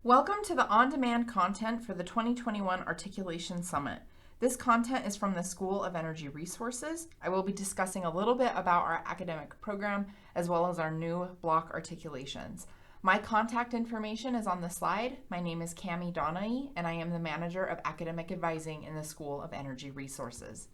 Welcome to the on-demand content for the 2021 Articulation Summit. This content is from the School of Energy Resources. I will be discussing a little bit about our academic program as well as our new block articulations. My contact information is on the slide. My name is Cami Donai, and I am the Manager of Academic Advising in the School of Energy Resources.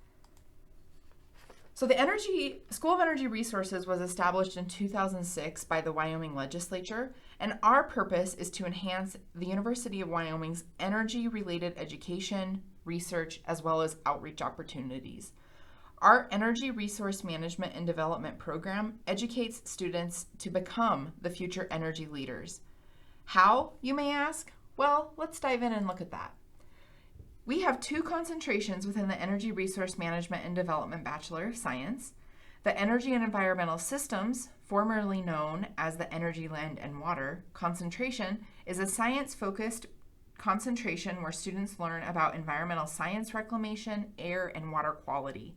So the School of Energy Resources was established in 2006 by the Wyoming Legislature, and our purpose is to enhance the University of Wyoming's energy-related education, research, as well as outreach opportunities. Our Energy Resource Management and Development program educates students to become the future energy leaders. How, you may ask? Well, let's dive in and look at that. We have two concentrations within the Energy Resource Management and Development Bachelor of Science. The Energy and Environmental Systems, formerly known as the Energy, Land, and Water concentration, is a science-focused concentration where students learn about environmental science reclamation, air, and water quality.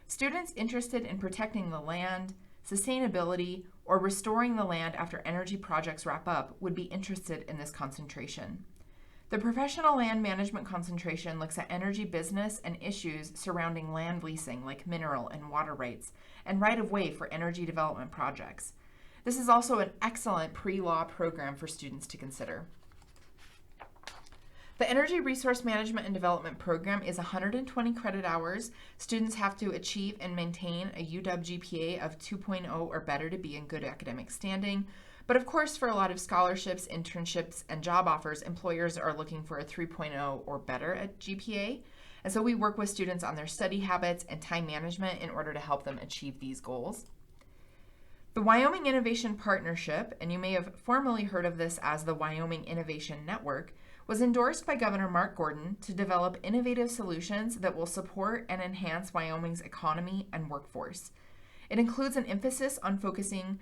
Students interested in protecting the land, sustainability, or restoring the land after energy projects wrap up would be interested in this concentration. The Professional Land Management concentration looks at energy business and issues surrounding land leasing like mineral and water rights and right-of-way for energy development projects. This is also an excellent pre-law program for students to consider. The Energy Resource Management and Development program is 120 credit hours. Students have to achieve and maintain a UW GPA of 2.0 or better to be in good academic standing. But of course, for a lot of scholarships, internships, and job offers, employers are looking for a 3.0 or better at GPA. And so we work with students on their study habits and time management in order to help them achieve these goals. The Wyoming Innovation Partnership, and you may have formerly heard of this as the Wyoming Innovation Network, was endorsed by Governor Mark Gordon to develop innovative solutions that will support and enhance Wyoming's economy and workforce. It includes an emphasis on focusing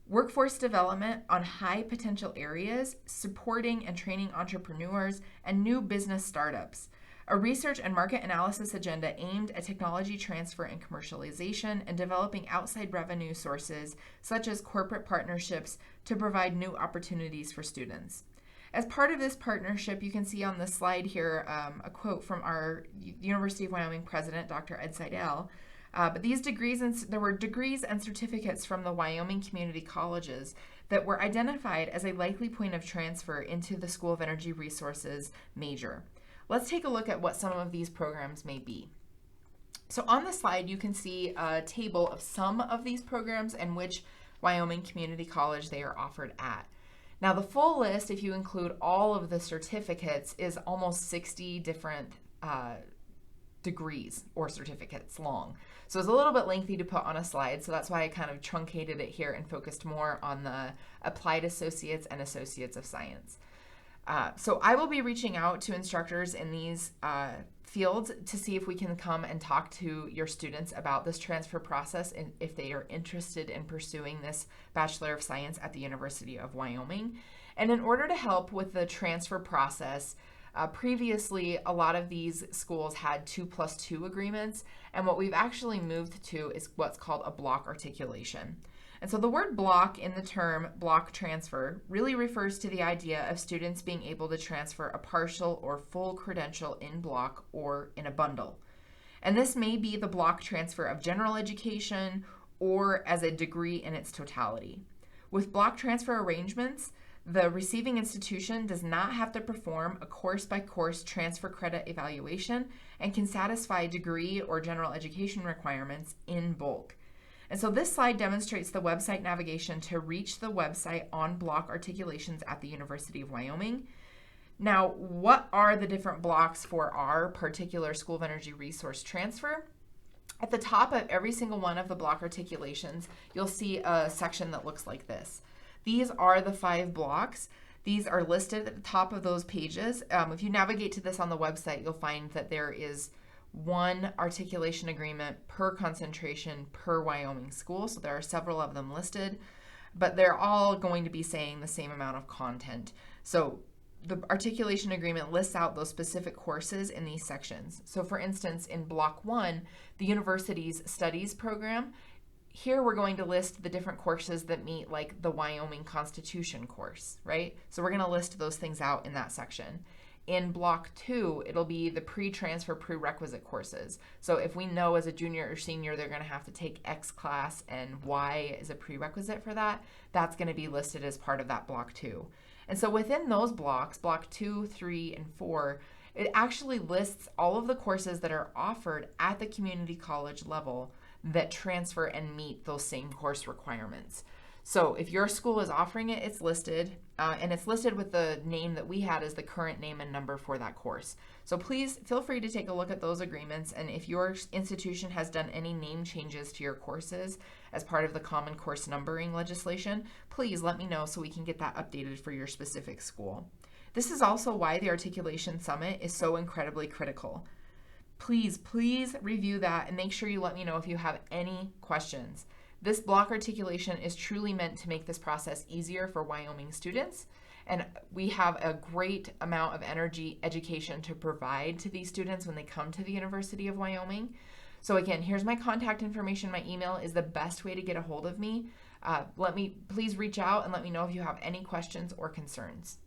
workforce development on high potential areas, supporting and training entrepreneurs and new business startups, a research and market analysis agenda aimed at technology transfer and commercialization, and developing outside revenue sources such as corporate partnerships to provide new opportunities for students. As part of this partnership, you can see on the slide here a quote from our University of Wyoming president, Dr. Ed Seidel. But these there were degrees and certificates from the Wyoming community colleges that were identified as a likely point of transfer into the School of Energy Resources major. Let's take a look at what some of these programs may be. So on the slide, you can see a table of some of these programs and which Wyoming community college they are offered at. Now the full list, if you include all of the certificates, is almost 60 different degrees or certificates long. So it's a little bit lengthy to put on a slide, so that's why I kind of truncated it here and focused more on the Applied Associates and Associates of Science. So I will be reaching out to instructors in these fields to see if we can come and talk to your students about this transfer process and if they are interested in pursuing this Bachelor of Science at the University of Wyoming. And in order to help with the transfer process, previously, a lot of these schools had 2+2 agreements, and what we've actually moved to is what's called a block articulation. And so the word block in the term block transfer really refers to the idea of students being able to transfer a partial or full credential in block or in a bundle. And this may be the block transfer of general education or as a degree in its totality. With block transfer arrangements, the receiving institution does not have to perform a course-by-course transfer credit evaluation and can satisfy degree or general education requirements in bulk. And so this slide demonstrates the website navigation to reach the website on block articulations at the University of Wyoming. Now, what are the different blocks for our particular School of Energy Resource transfer? At the top of every single one of the block articulations, you'll see a section that looks like this. These are the 5 blocks. These are listed at the top of those pages. If you navigate to this on the website, you'll find that there is one articulation agreement per concentration per Wyoming school. So there are several of them listed, but they're all going to be saying the same amount of content. So the articulation agreement lists out those specific courses in these sections. So for instance, in Block 1, the university's studies program here we're going to list the different courses that meet like the Wyoming Constitution course, right? So we're going to list those things out in that section. In block 2, it'll be the pre-transfer prerequisite courses. So if we know as a junior or senior they're going to have to take X class and Y is a prerequisite for that, that's going to be listed as part of that block 2. And so within those blocks, block 2, 3, and 4, it actually lists all of the courses that are offered at the community college level that transfer and meet those same course requirements. So if your school is offering it, it's listed, and it's listed with the name that we had as the current name and number for that course. So please feel free to take a look at those agreements, and if your institution has done any name changes to your courses as part of the Common Course Numbering legislation, please let me know so we can get that updated for your specific school. This is also why the Articulation Summit is so incredibly critical. Please review that and make sure you let me know if you have any questions. This block articulation is truly meant to make this process easier for Wyoming students, and we have a great amount of energy education to provide to these students when they come to the University of Wyoming. So again, here's my contact information. My email is the best way to get a hold of me. Please reach out and let me know if you have any questions or concerns.